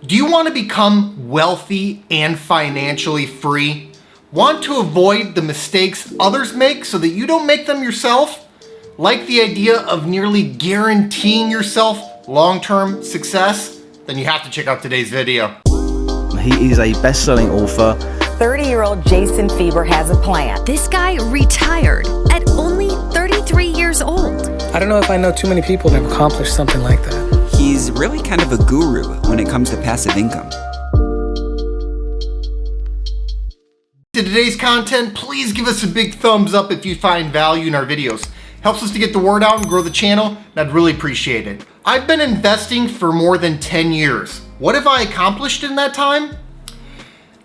Do you want to become wealthy and financially free? Want to avoid the mistakes others make so that you don't make them yourself? Like the idea of nearly guaranteeing yourself long-term success? Then you have to check out today's video. He is a best-selling author. 30-year-old Jason Fieber has a plan. This guy retired at only 33 years old. I don't know if I know too many people that have accomplished something like that. He's really kind of a guru when it comes to passive income. To today's content, please give us a big thumbs up if you find value in our videos. Helps us to get the word out and grow the channel, and I'd really appreciate it. I've been investing for more than 10 years. What have I accomplished in that time?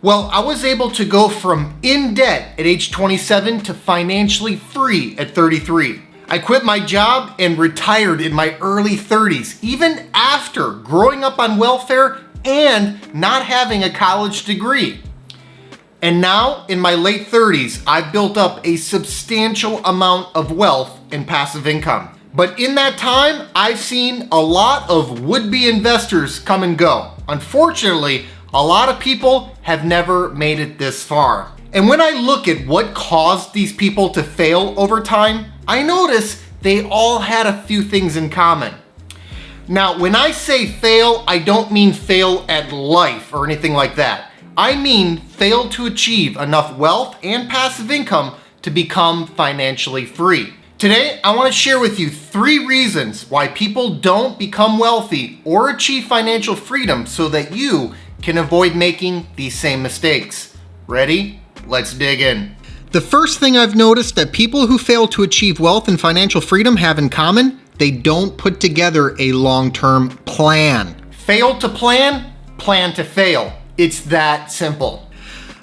Well, I was able to go from in debt at age 27 to financially free at 33. I quit my job and retired in my early 30s, even after growing up on welfare and not having a college degree. And now, in my late 30s, I've built up a substantial amount of wealth and passive income. But in that time, I've seen a lot of would-be investors come and go. Unfortunately, a lot of people have never made it this far. And when I look at what caused these people to fail over time, I notice they all had a few things in common. Now, when I say fail, I don't mean fail at life or anything like that. I mean fail to achieve enough wealth and passive income to become financially free. Today, I want to share with you 3 reasons why people don't become wealthy or achieve financial freedom so that you can avoid making these same mistakes. Ready? Let's dig in. The first thing I've noticed that people who fail to achieve wealth and financial freedom have in common, they don't put together a long-term plan. Fail to plan, plan to fail. It's that simple.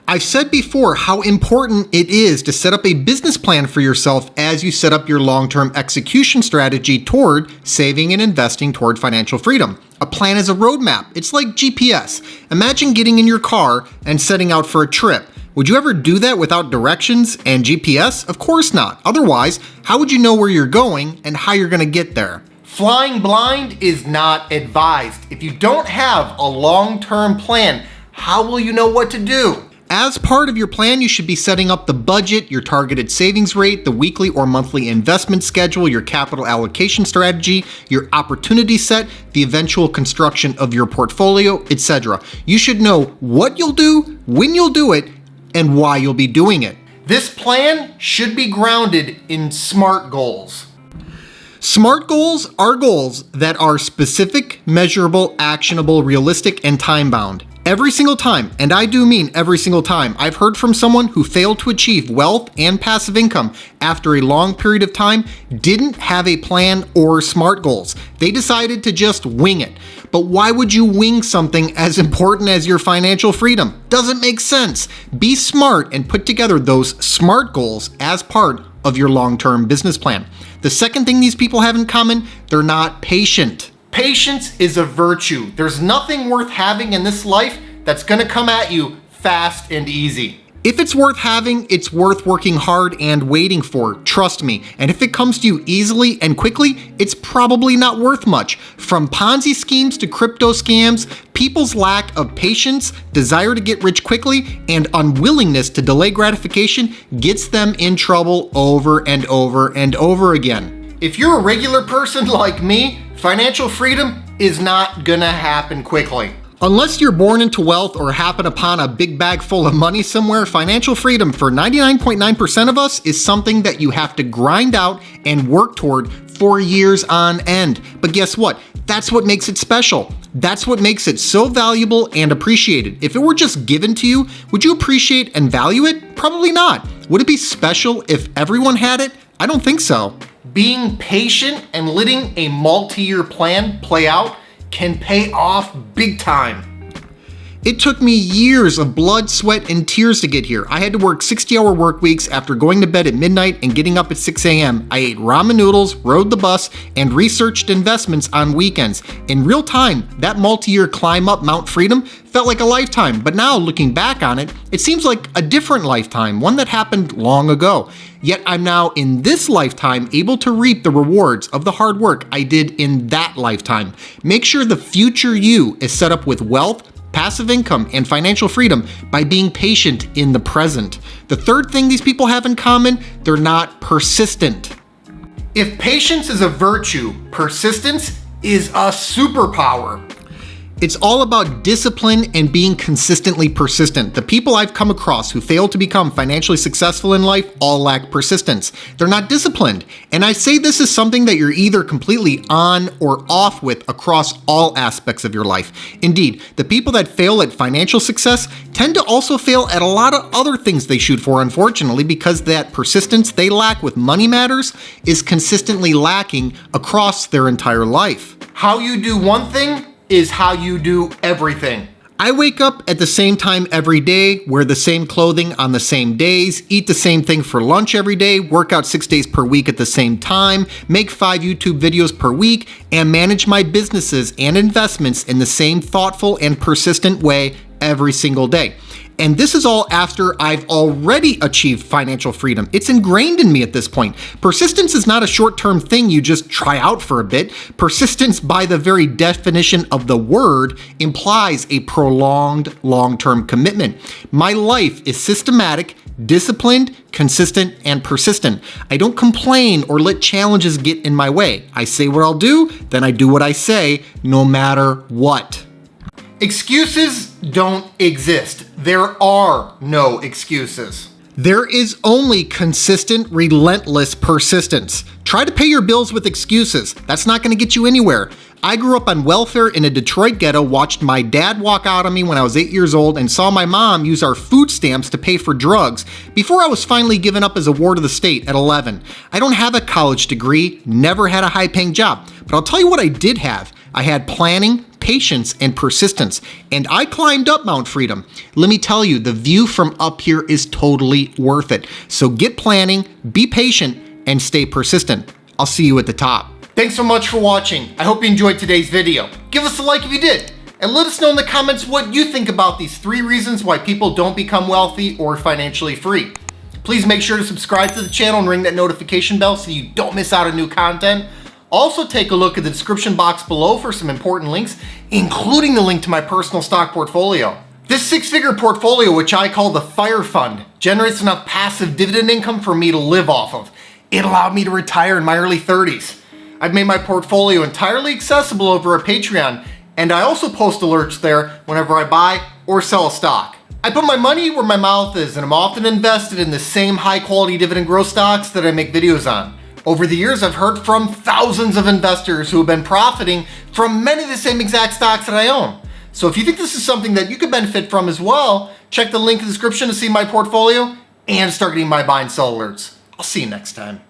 I've said before how important it is to set up a business plan for yourself as you set up your long-term execution strategy toward saving and investing toward financial freedom. A plan is a roadmap. It's like GPS. Imagine getting in your car and setting out for a trip. Would you ever do that without directions and GPS? Of course not. Otherwise, how would you know where you're going and how you're going to get there? Flying blind is not advised. If you don't have a long-term plan, how will you know what to do? As part of your plan, you should be setting up the budget, your targeted savings rate, the weekly or monthly investment schedule, your capital allocation strategy, your opportunity set, the eventual construction of your portfolio, etc. You should know what you'll do, when you'll do it, and why you'll be doing it. This plan should be grounded in SMART goals. SMART goals are goals that are specific, measurable, actionable, realistic, and time-bound. Every single time, and I do mean every single time, I've heard from someone who failed to achieve wealth and passive income after a long period of time, didn't have a plan or SMART goals. They decided to just wing it. But why would you wing something as important as your financial freedom? Doesn't make sense. Be smart and put together those SMART goals as part of your long-term business plan. The second thing these people have in common, they're not patient. Patience is a virtue. There's nothing worth having in this life that's gonna come at you fast and easy. If it's worth having, it's worth working hard and waiting for, trust me. And if it comes to you easily and quickly, it's probably not worth much. From Ponzi schemes to crypto scams, people's lack of patience, desire to get rich quickly, and unwillingness to delay gratification gets them in trouble over and over and over again. If you're a regular person like me, financial freedom is not gonna happen quickly. Unless you're born into wealth or happen upon a big bag full of money somewhere, financial freedom for 99.9% of us is something that you have to grind out and work toward for years on end. But guess what? That's what makes it special. That's what makes it so valuable and appreciated. If it were just given to you, would you appreciate and value it? Probably not. Would it be special if everyone had it? I don't think so. Being patient and letting a multi-year plan play out can pay off big time. It took me years of blood, sweat, and tears to get here. I had to work 60-hour work weeks after going to bed at midnight and getting up at 6 a.m. I ate ramen noodles, rode the bus, and researched investments on weekends. In real time, that multi-year climb up Mount Freedom felt like a lifetime, but now looking back on it, it seems like a different lifetime, one that happened long ago. Yet I'm now in this lifetime able to reap the rewards of the hard work I did in that lifetime. Make sure the future you is set up with wealth, passive income, and financial freedom by being patient in the present. The third thing these people have in common, they're not persistent. If patience is a virtue, persistence is a superpower. It's all about discipline and being consistently persistent. The people I've come across who fail to become financially successful in life all lack persistence. They're not disciplined. And I say this is something that you're either completely on or off with across all aspects of your life. Indeed, the people that fail at financial success tend to also fail at a lot of other things they shoot for, unfortunately, because that persistence they lack with money matters is consistently lacking across their entire life. How you do one thing is how you do everything. I wake up at the same time every day, wear the same clothing on the same days, eat the same thing for lunch every day, work out 6 days per week at the same time, make 5 YouTube videos per week, and manage my businesses and investments in the same thoughtful and persistent way every single day. And this is all after I've already achieved financial freedom. It's ingrained in me at this point. Persistence is not a short-term thing you just try out for a bit. Persistence, by the very definition of the word, implies a prolonged, long-term commitment. My life is systematic, disciplined, consistent, and persistent. I don't complain or let challenges get in my way. I say what I'll do, then I do what I say, no matter what. Excuses don't exist. There are no excuses. There is only consistent, relentless persistence. Try to pay your bills with excuses. That's not going to get you anywhere. I grew up on welfare in a Detroit ghetto, watched my dad walk out on me when I was 8 years old, and saw my mom use our food stamps to pay for drugs before I was finally given up as a ward of the state at 11. I don't have a college degree, never had a high-paying job, but I'll tell you what I did have. I had planning, patience, and persistence, and I climbed up Mount Freedom. Let me tell you, the view from up here is totally worth it. So get planning, be patient, and stay persistent. I'll see you at the top. Thanks so much for watching. I hope you enjoyed today's video. Give us a like if you did, and let us know in the comments what you think about these 3 reasons why people don't become wealthy or financially free. Please make sure to subscribe to the channel and ring that notification bell so you don't miss out on new content. Also, take a look at the description box below for some important links, including the link to my personal stock portfolio. This 6-figure portfolio, which I call the Fire Fund, generates enough passive dividend income for me to live off of. It allowed me to retire in my early 30s. I've made my portfolio entirely accessible over a Patreon, and I also post alerts there whenever I buy or sell a stock. I put my money where my mouth is, and I'm often invested in the same high-quality dividend growth stocks that I make videos on. Over the years, I've heard from thousands of investors who have been profiting from many of the same exact stocks that I own. So if you think this is something that you could benefit from as well, check the link in the description to see my portfolio and start getting my buy and sell alerts. I'll see you next time.